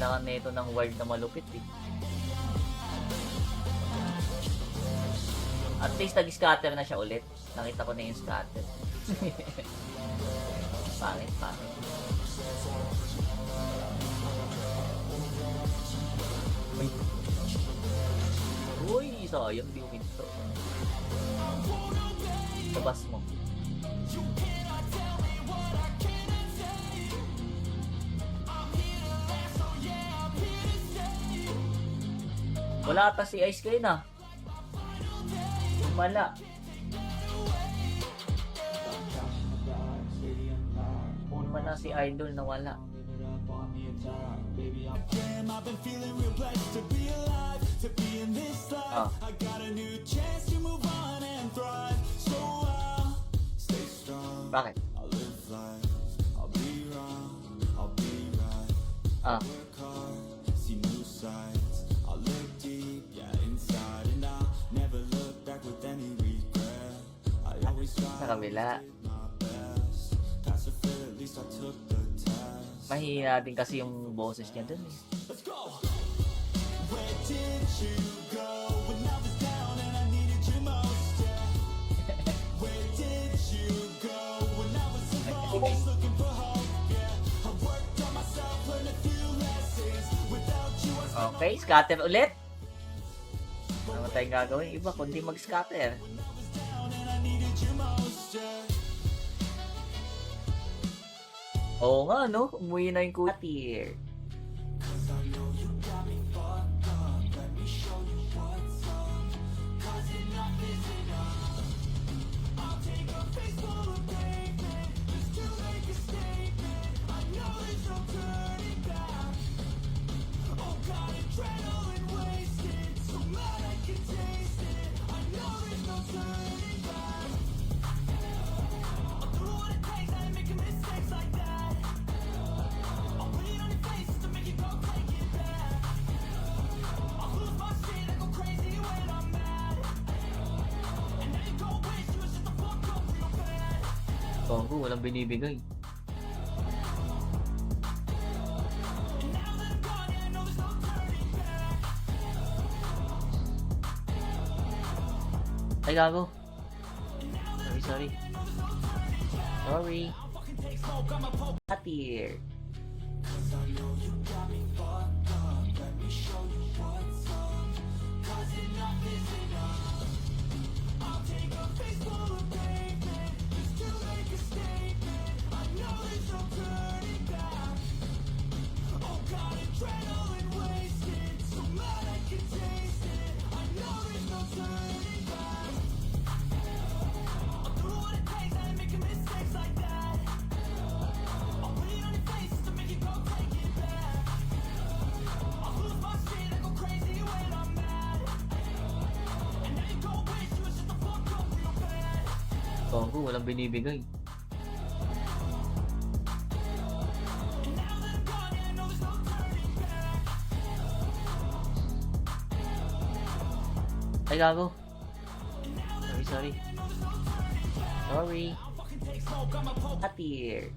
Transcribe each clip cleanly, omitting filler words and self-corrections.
kailangan nito ng ward na malupit eh. At least nag-scatter na siya ulit. Nakita ko na yung scatter. Pangit. Uy, sayang di uminto. Labas mo. Wala ata si Ice kayo na. Wala. Wala si Idol na wala. Ah. Bakit? Ah. Sa kabila. Mahina din kasi yung boses niya dun eh. Okay, scatter ulit. Ano tayong gagawin? Iba kundi mag-scatter. Oo nga, no? Umuwi na yung kutir. Kongo, walang binibigay. Ay, gago. Sorry. Not here. Kongo, walang binibigay. Ay, gago. Sorry. Not here.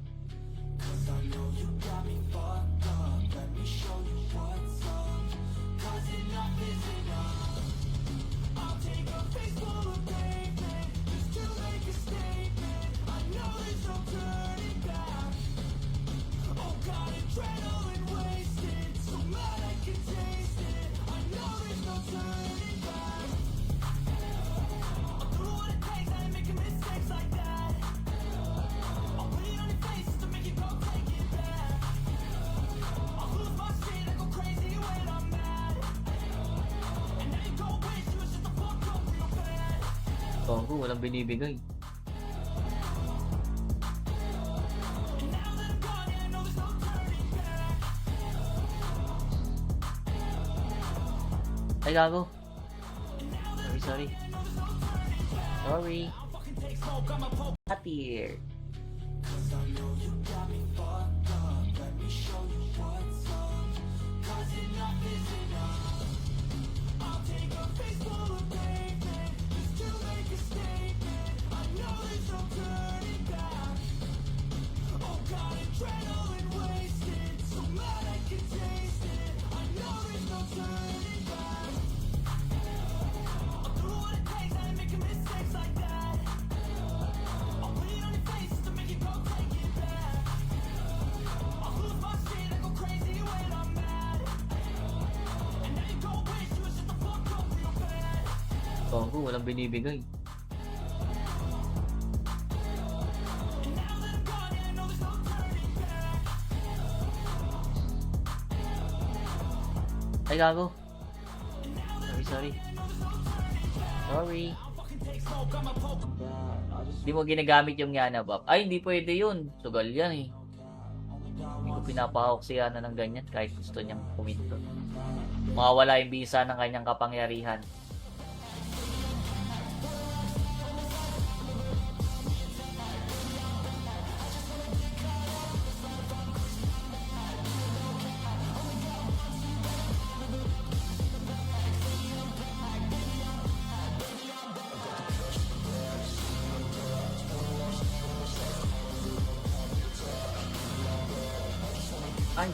Kongo, walang binibigay. Ay, gago. Sorry. Not here. Gago, walang binibigay. Ay, gago. Sorry. Hindi mo ginagamit yung Yana buff. Ay, hindi pwede yun. Sugal yan eh. Hindi ko pinapahawak si Yana ng ganyan kahit gusto niyang puminto. Mawawala yung bisa ng kanyang kapangyarihan. Ay,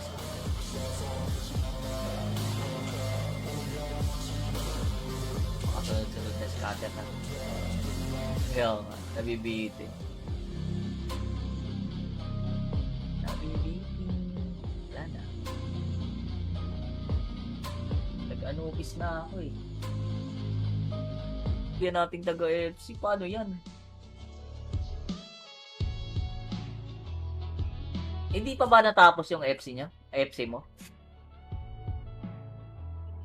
makasunod-sunod na scatter na. Kaya nga, nabibitin. Wala na. Nag-anubis na ako eh. Yan nating taga-FC. Paano yan? Hindi pa ba natapos yung FC niya? FC mo?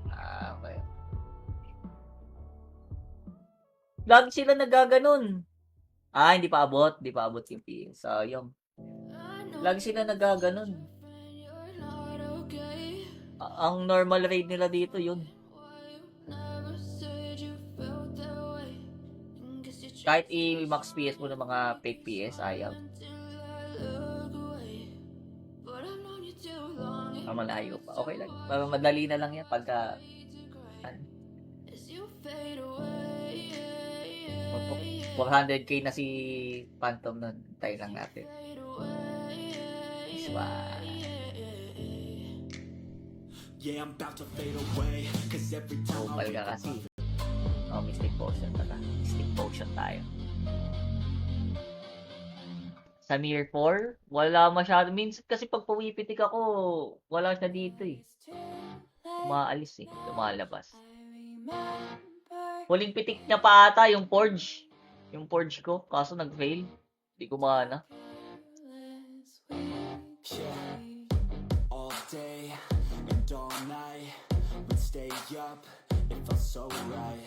Ah, okay. Lagi sila nagaganon. Ah, hindi pa abot. Hindi pa abot yung PS. Sayang. Lagi sila nagaganon. Ang normal rate nila dito yun. Kahit i-max PS mo ng mga fake PS, ayaw. Malayo pa. Okay lang. Madali na lang yan pagka 400k na si Phantom nun. Tayo lang natin. Yeah, I'm about to fade away. Cause every time Opal ka kasi. Oh, Mystic Potion pala. Mystic Potion tayo. Sa Near 4, wala masyado. Minsan kasi pag pumipitik ako, wala siya dito eh. Umaalis eh. Lumalabas. Huling pitik niya pa ata yung Forge. Yung Forge ko. Kaso nag-fail. Hindi ko maana. all day and all night we'd stay up. It felt so right.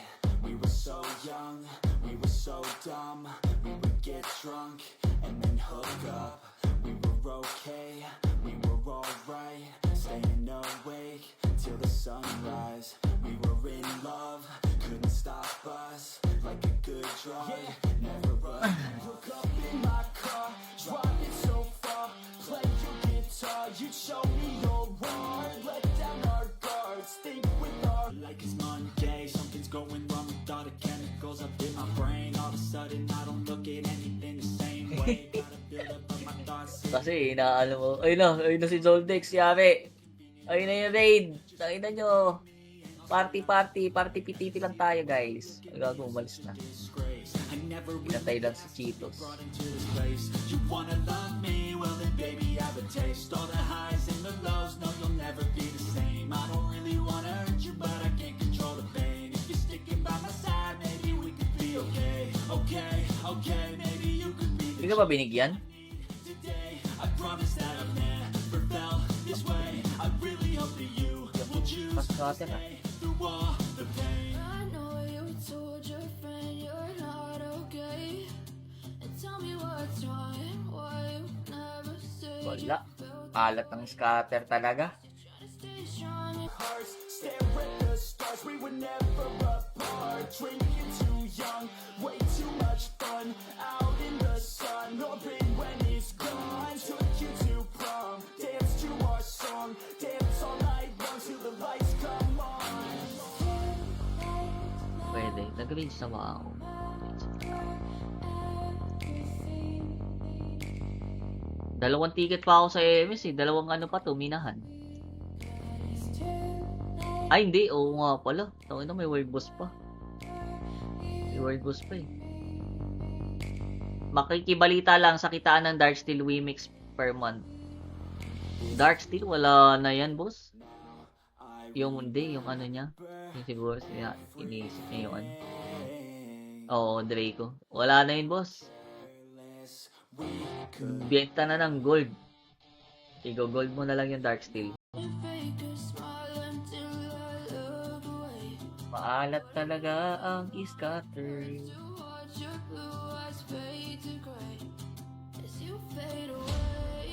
We were so young. We were so dumb. We would get drunk and then hook up. We were okay, we were alright. Staying awake till the sunrise. We were in love, couldn't stop us. Like a good drug, never run. Look up in my car, driving so far. Play your guitar, you show me your heart. Let down our guards, think with our. Like it's Monday, something's going wrong with all the chemicals up in my brain. All of a sudden I don't look at anything the same way. Gotta build up on my thoughts. Kasi inaano mo. Ayun na si Zoldex, yari. Ayun na yung raid. Nakita nyo. Party piti lang tayo guys. Gago, umalis na. Pinatay lang si Cheetos. You wanna love me? Well then baby I have a taste. All the highs and the lows, no you'll never be the same. I don't really wanna hurt you but I can't control the pain. If you're sticking by my side, maybe we could be okay. Okay, maybe you could be. Hindi ka ba binigyan? Today, I promise that I've never felt this way. I really hope that you will choose to stay through all the pain. I know you told your friend you're not okay, and tell me what's wrong and why you never said you Wala. Alat ng scatter talaga. trying to stay strong. Hearts stare at the stars, we were never apart. Drinking too young, way too much fun. Out in the sun, hoping when it's gone. Took you to prom, dance to our song. Dance all night long till the lights come on. Pwede. Nag-range naman ako. Dalawang ticket pa ako sa MS eh. Dalawang ano pa to, minahan. Ay, hindi. Oo nga pala. Tawin na, may world boss pa. May world boss pa eh. Makikibalita lang sa kitaan ng Darksteel Wimix per month. Darksteel, wala na yan, boss. Yung hindi, yung ano niya. Yung siguro iniisip niya yung ano. Oo, Draco. Wala na yun, boss. Benta na ng gold. Igo-gold mo na lang yung Darksteel. Fake a smile until I look away. Maalat talaga ang scatter. To watch your blue eyes fade to gray as you fade away.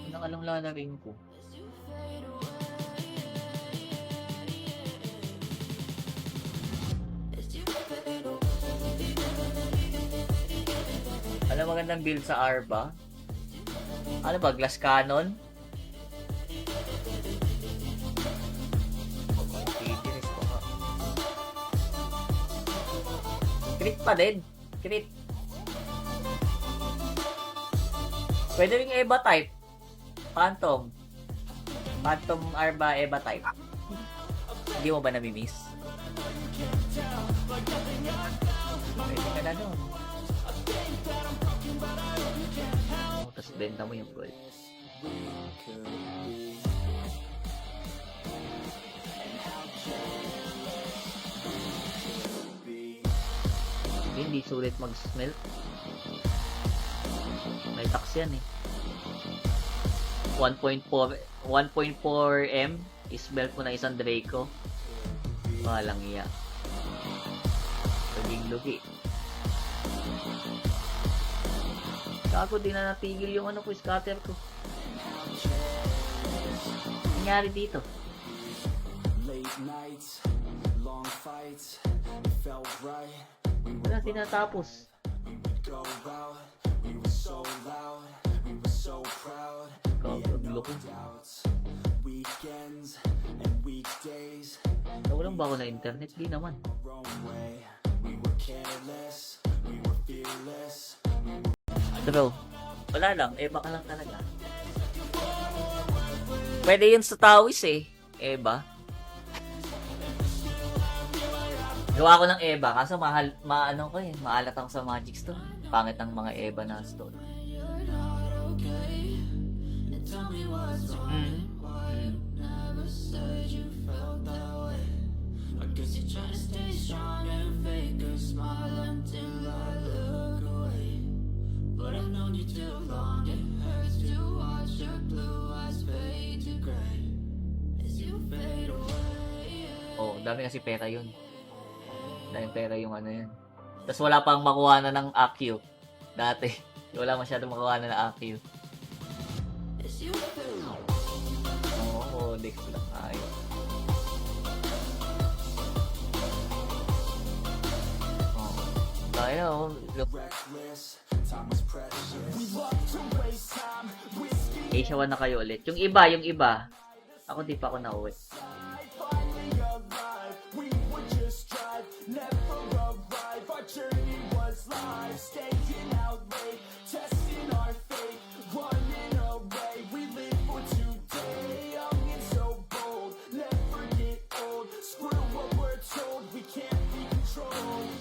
Nakalang lalaring ko. As you fade away. As you fade away. Alam, magandang build sa Arba. Ano ba? Glass Cannon? Titiris ko nga. Crit pa din. Crit. Pwede rin Eva type. Phantom. Phantom Arba Eva type. Hindi mo ba namimiss? Pwede ka na doon. Tapos benta mo yung gold. Hindi sulit mag-smelt. May tax yan eh. 1.4 M is belt mo na isang Draco. Walang iya. Luging-lugi. Gago, di na natigil yung ano ko, scatter ko. Nangyari dito. Late nights, long fights, it felt right. We Wala tinatapos. would go out, we were so loud, we were so proud. Gago, loko. Doubts, weekends and weekdays, Nawalan ba ako na internet? Di naman. our own way. We were careless, we were fearless. Bro, wala lang. Eba ka lang talaga. Pwede yun sa Tawis eh. Eba. Gawa ko ng Eba. Kaso maano ko eh. Maalat ako sa Magic Stone. Pangit ang mga Eba na stone. You're not okay. And tell me what's wrong. Why you never said you felt that way? I guess you're trying to stay strong and fake a smile until I look away. But I've known you too long. It hurts to watch your blue eyes fade to gray as you fade away. Oh, dami kasi pera yun. Dami pera yung ano yun. Tapos wala pang makuha na ng AQ. Dati. Wala masyadong makuha na ng AQ. As you fade away. Oo, Dex lang. Ayos. Oh. Kaya, oh. Reckless, time was precious. We love to waste time, whiskey. Asia 1 na kayo ulit. Yung iba. Ako di pa ako nauwi. Finally alive, we would just drive, never arrive. Our journey was live, staying out late, testing our fate, running away. We live for today, young and so bold, never get old. Screw what we're told, we can't be controlled.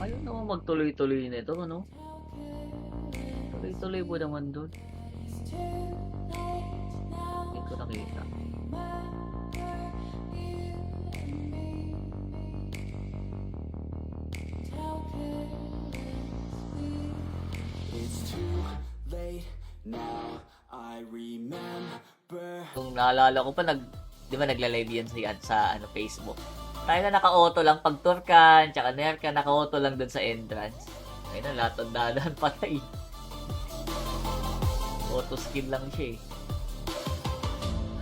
Ayaw naman magtuloy-tuloy nito, ano? Tuloy-tuloy po naman doon. Hindi ko nakita. It's too late now, I remember. Kung naalala ko pa, di ba nagla-live yan sa ano, Facebook. Tayo na naka-auto lang pag Turkan, tsaka Nerka, naka-auto lang dun sa entrance. Ayun na, lahat ng dadaan patay. Auto skill lang siya eh.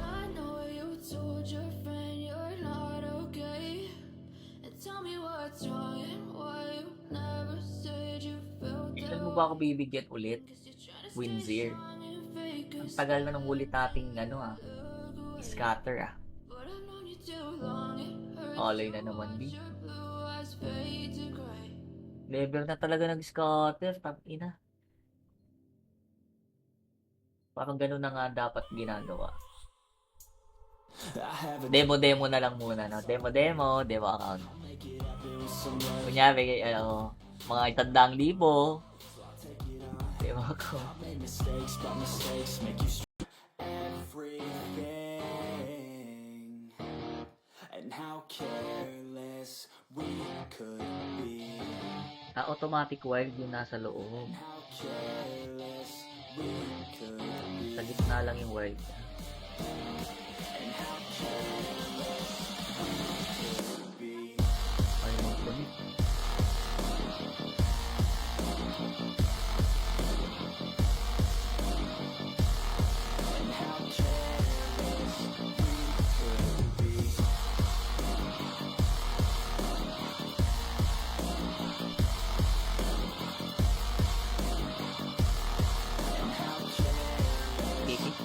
I know you told your friend you're not okay. And tell me what's wrong and why you never said you felt that Kailan mo ba ako bibigyan ulit? Cause you're trying to Windsir. strong and fake a Ang tagal na nung ulit nating ano scatter ah. But I've known you too long, it hurts Alay na naman B. your blue eyes fade to gray. Never na talaga nag-scatter, ina. Parang ganun na nga dapat ginagawa. I have a Demo na lang muna, no? Demo account. Kunyari, mga 100,000. Yung mga ko. Made mistakes, but mistakes make you everything. And how careless we could be. Automatic wild yung nasa loob. How careless we could be. Sa gitna lang yung wild. And how careless we could be. Ay, mag-connect. And how careless we could be. And how careless Kiki. we could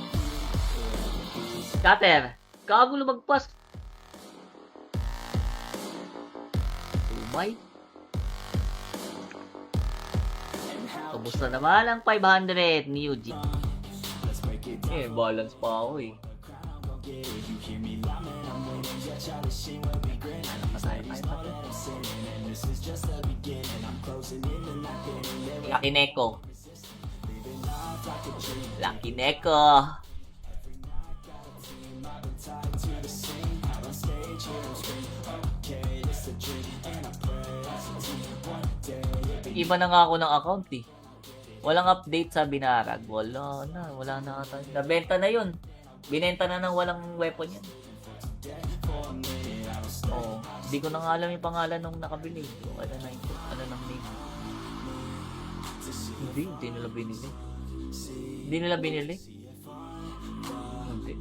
be. Scatter! Gago lumagpas! Umay! And how Kamusta naman ang 500 ni Yuji? let's break it down. Balance pa ako eh. Get it, you hear me loud, man, I'm waiting. Yeah, try to see where we grin. These ladies know that I'm sinning, and this is just the beginning. I'm closing in and not getting there. Lucky Neko. Living life like a dream. Lucky Neko. I've been tied to the scene. Out on stage, here I'm screaming. Okay, this a dream, and I pray as a team. One day it'll be Iba na nga ako ng account eh. Walang update sa Binarag. Wala na ata. Nabenta na yun. Binenta na ng walang weapon yan. for a minute. I was Oo. Hindi ko na nga alam yung pangalan nung nakabili. Yung ano na ito. Ano nang name. Hindi nila binili. Hindi nila binili. Hindi.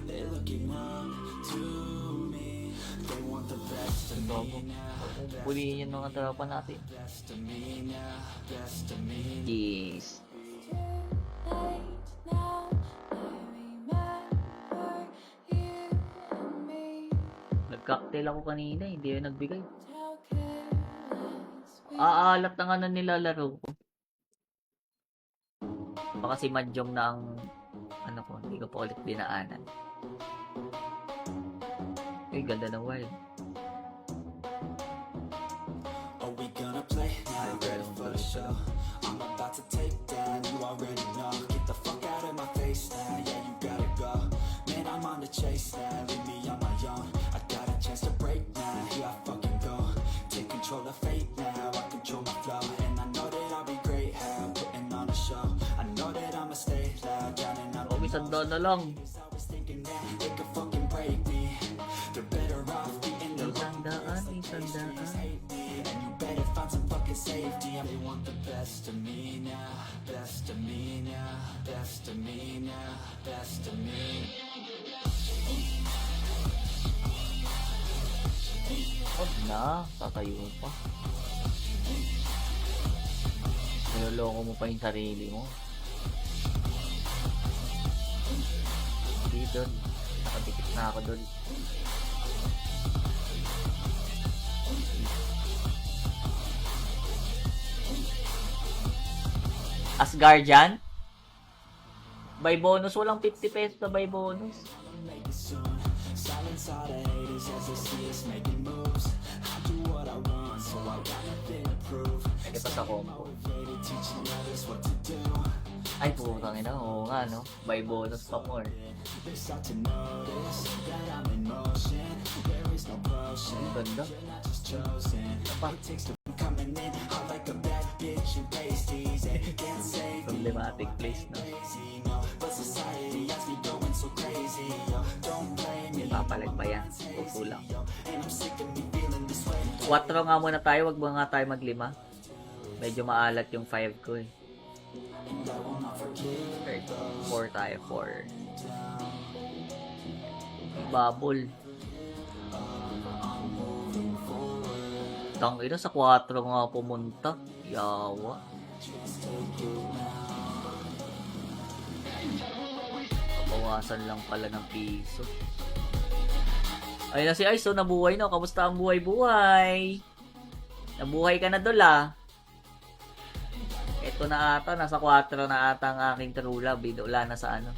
they're looking up to me. They want the best of me now. Pulihin yung mga tropa natin. Best of me now. Best of me. Yes. Late now, I remember you and me. Nag-cocktail ako kanina. Hindi yun nagbigay. How careless we Aalat na nga na nilalaro ko. Baka si Mahjong na ang ano ko, hindi ko pa ulit dinaanan. Uy, ganda ng wild. Are we gonna play now? Ready for the show? I'm about to take down. You already know. Get the fuck out of my face now. Yeah, you gotta go. Man, I'm on the chase now. Leave me on my own. I got a chance to break now. Here I fucking go. Take control of fate now. I control my flow. And I know that I'll be great. How putting on a show. I know that I'ma stay loud. Drowning out Okay, sanda na lang. I was thinking that they could fucking break me. They're better off beating the Isandaan. hate me, and you better find some fucking safety. They want the best of me now, best of me now, best of me now, best of me. Huwag na. Tatayo pa. Niloloko mo pa yung sarili mo. Hindi doon. Nakadikit na ako doon. Asgardian? By bonus. Walang 50 pesos na by bonus. Make it soon. Silence all the haters as they see us making moves. I do what I want, so I got nothing to prove. Pwede pa sa combo. Motivated, teaching others what to do. Ay, putang ina. Oo nga, no? By bonus pa more. They start to notice that I'm in motion. There is no potion. Ang ganda. You're not just chosen. Pa. It takes to coming in hot like a bad bitch and pasties. And can't save me. Problematic place, no? Lazy, no. But society has me going so crazy. Yo. Don't blame me. Papalag pa yan. Kukulang. And I'm sick of me feeling this way. 4 nga muna tayo. Wag mo nga tayo mag-5. Medyo maalat yung 5 ko eh. And I will not forget. 4 tayo. 4. Bubble. Tangina sa 4 nga pumunta. Yawa. Bawasan lang pala ng piso. Ayun na si Ice, nabuhay na. Kamusta ang buhay-buhay? Nabuhay ka na dol ah. Ito na ata, nasa 4 na ata ang aking true love. Wala na sa ano.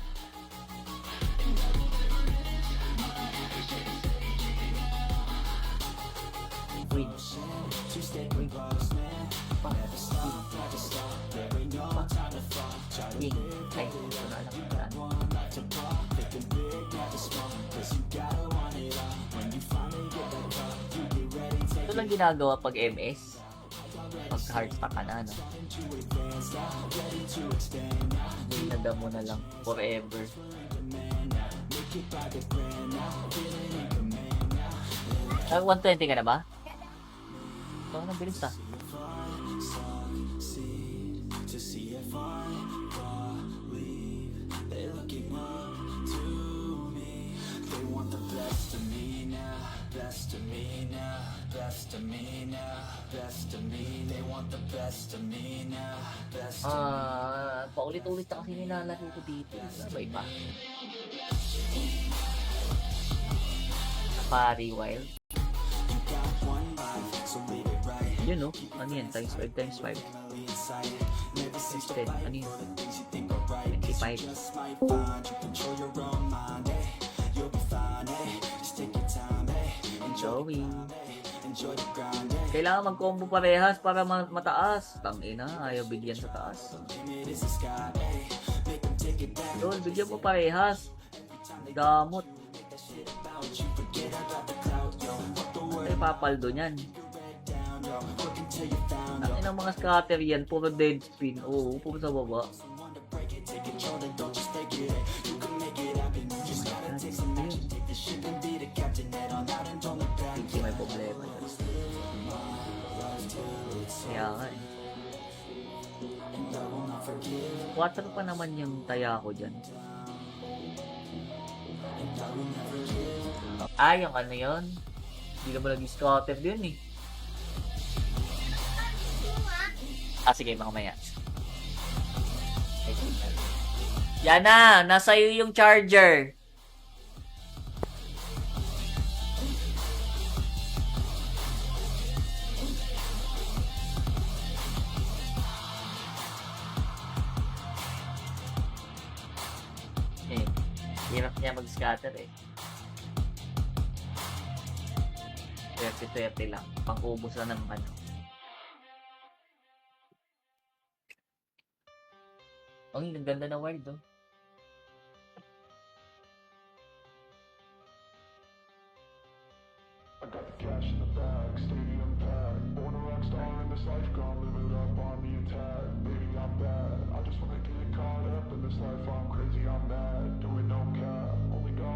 Wait. ba? King. Ay, ito na lang. Ito lang ginagawa pag MS. Pag hard stack ka na, no? Hinada mo na lang forever. Ah, 120 ka na ba? Ito, anong bilis ah. Paulit-ulit na kasi nilalaro ko dito. Sabay pa. Safari Wild. Yun no? Ano yan? Times 5 times 5. Times 10. Ano yun? 25. Joey. Kailangan mag-combo parehas para mataas. Tangina, ayaw bigyan sa taas. Lol, bigyan mo parehas. Gamot. Ay, papaldo niyan. Tangina ng mga scatter yan, puro dead spin. Oo, puro sa baba. Hindi may problema. Kaya nga eh. 4 pa naman yung taya ko dyan. Yung ano yun? Hindi naman nag-scatter din eh. Sige, mamaya. Yan na! Nasa iyo yung charger! Hirap niya mag-scatter eh. 30-30 lang. Pang-ubos na ng ano. Ang ganda na wild oh. I got the cash in the bag, stadium packed. Born a rock star in this life, gonna live it up on the attack. Baby, I'm bad. I just wanna get caught up in this life. I'm crazy, I'm mad. Doing no cap, only go.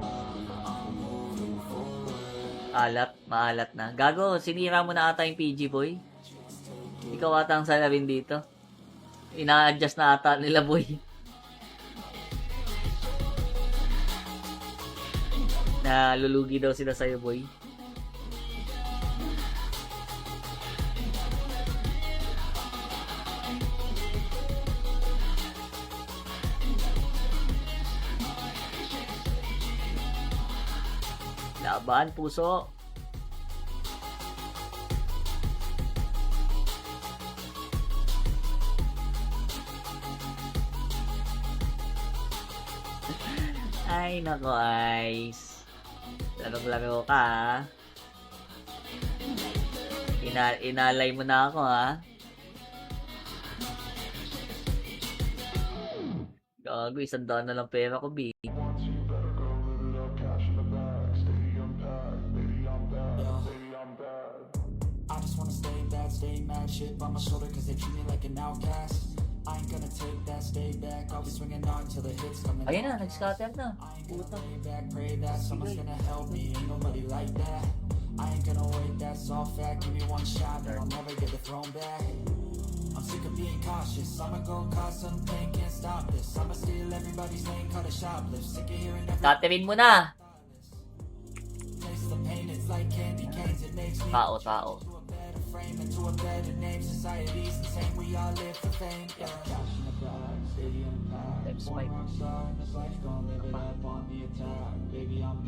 Maalat na. Gago, sinira mo na ata yung PG boy. Ikaw ata ang salarin dito. Ina-adjust na ata nila boy. Nalulugi daw sila sa'yo boy. Laban, puso. Ay, nako, Ice. Larong-laro ka, ha? Inalay mo na ako, ha? Gago, 100 na lang pera ko, B. Stay mad, shit on my shoulder cause they treat me like an outcast. I ain't gonna take that, stay back. I'll be swinging hard till the hits coming. Ayun na, nag-scatter na. Puta. Pray that someone's gonna help me. Ain't nobody like that. I ain't gonna wait, that's all fact. Give me one shot and I'll never get the throne back. I'm sick of being cautious. I'ma go cause something, can't stop this. I'ma steal everybody's name, cut a shoplift. Sick of hearing every Scatterin mo na. taste the pain, it's like candy canes. It makes me Tao. frame into a better name. Society's the same, we all live for fame. Yeah. Times 5.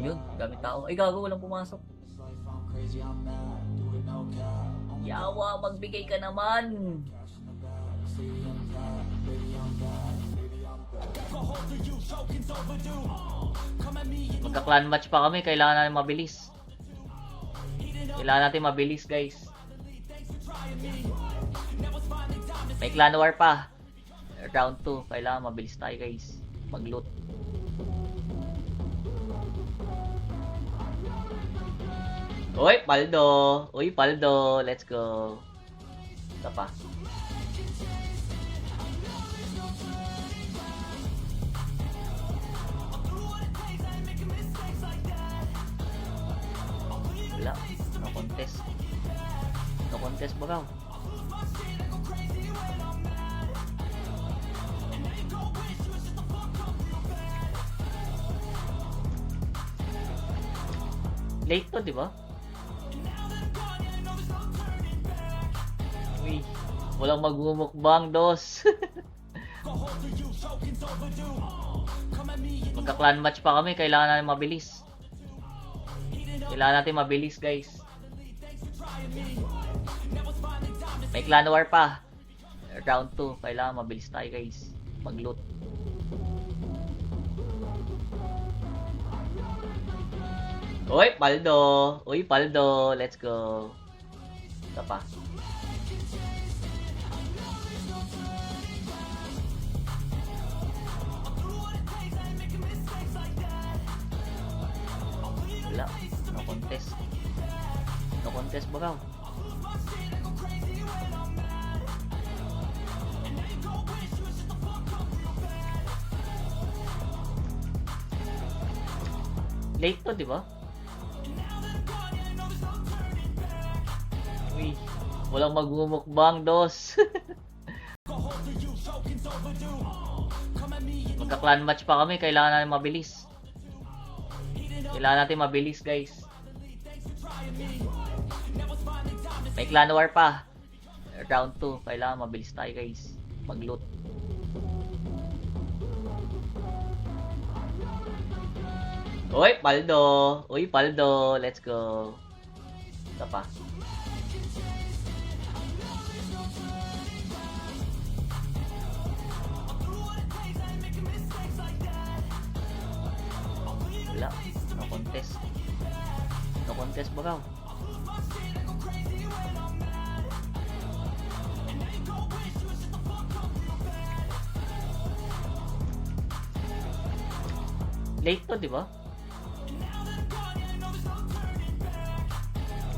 Yun, gamit tao. Ay, gago, walang pumasok. Yawa, magbigay ka naman. Magka-clan match pa kami, kailangan natin mabilis. Guys. May clan war pa. Round 2. Kailangan mabilis tayo guys. Mag-loot. Uy, paldo. Uy, paldo. Let's go. Ito pa. Wala. No contest. No contest ba raw? Late to, di ba? Uy, walang magmumukbang, dos. Magka-clan match pa kami, kailangan natin mabilis. Kailangan natin mabilis, guys. May clan war pa. Round 2, kailangan mabilis tayo, guys. Mag-loot. Uy, paldo. Uy, paldo. Let's go. Ito pa. Wala. No contest. No contest ba raw? Late to, di ba? Uy, walang magmumukbang, dos. Magka-clan match pa kami, kailangan natin mabilis. Kailangan natin mabilis, guys. May clan war pa. Round 2, kailangan mabilis tayo, guys. Mag-loot. Uy, paldo. Uy, paldo. Let's go. Ito pa. Wala. No contest. No contest ba raw? Late to, di ba?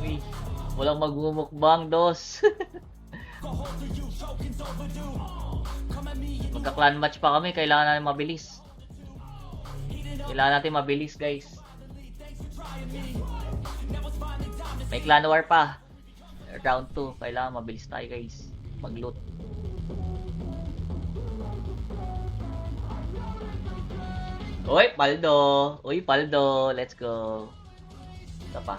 Uy, walang magmumukbang, dos. Magka-clan match pa kami, kailangan natin mabilis. Kailangan natin mabilis, guys. May clan war pa. Round 2, kailangan mabilis tayo, guys. Mag-loot. Uy, paldo. Uy, paldo. Let's go. Ito pa.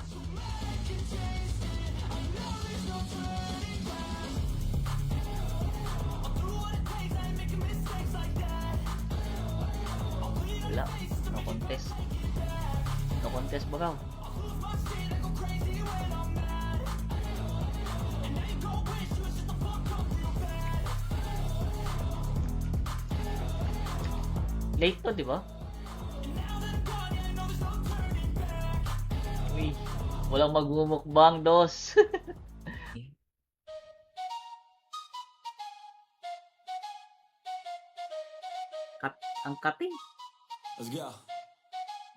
Wala. No contest. No contest ba raw? Late to, di ba? Uy, walang magmumukbang, dos. Ang kating. Let's go.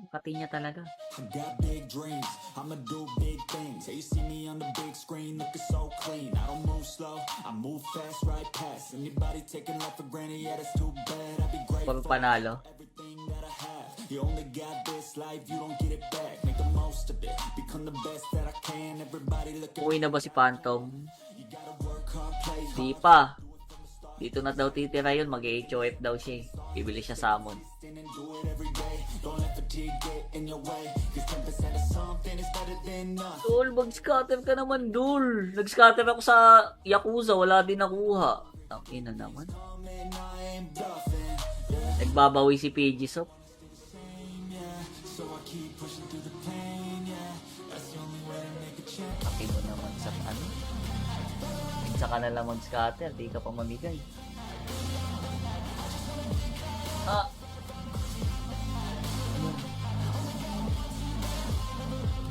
Ang kating niya talaga. I got big dreams, I'ma do big things. Yeah, you see me on the big screen looking so clean. I don't move slow, I move fast, right past anybody taking life for granted. Yeah, that's too bad. I'd be grateful Pag panalo. for everything that I have. You only got this life, you don't get it back. Make the most of it, become the best that I can. Everybody look at Uwi na ba si Phantom? you gotta work hard, play hard. Di pa. Dito na daw titira yun, mag-HOF daw siya eh. Bibili siya salmon. And do it every day. Don't let fatigue get in your way. 'Cause 10% of something is better than nothing. Dul, mag-scatter ka naman, Dul. Nag-scatter ako sa Yakuza, wala din nakuha. Ang ina naman. Man, I ain't bluffing. Yeah, Nagbabawi si PG Sop. yeah. So I keep pushing through the pain. Yeah, that's the only way to make a change. Aki mo naman sa ano. Minsan ka na lang mag-scatter, di ka pa mamigay. Ah!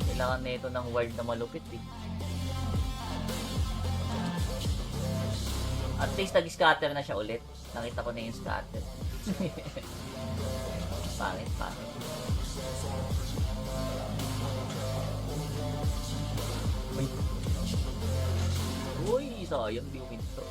Kailangan na ito ng ward na malupit eh. At least nag-scatter na siya ulit. Nakita ko na yung scatter. Pangit. Uy, sayang di uminto.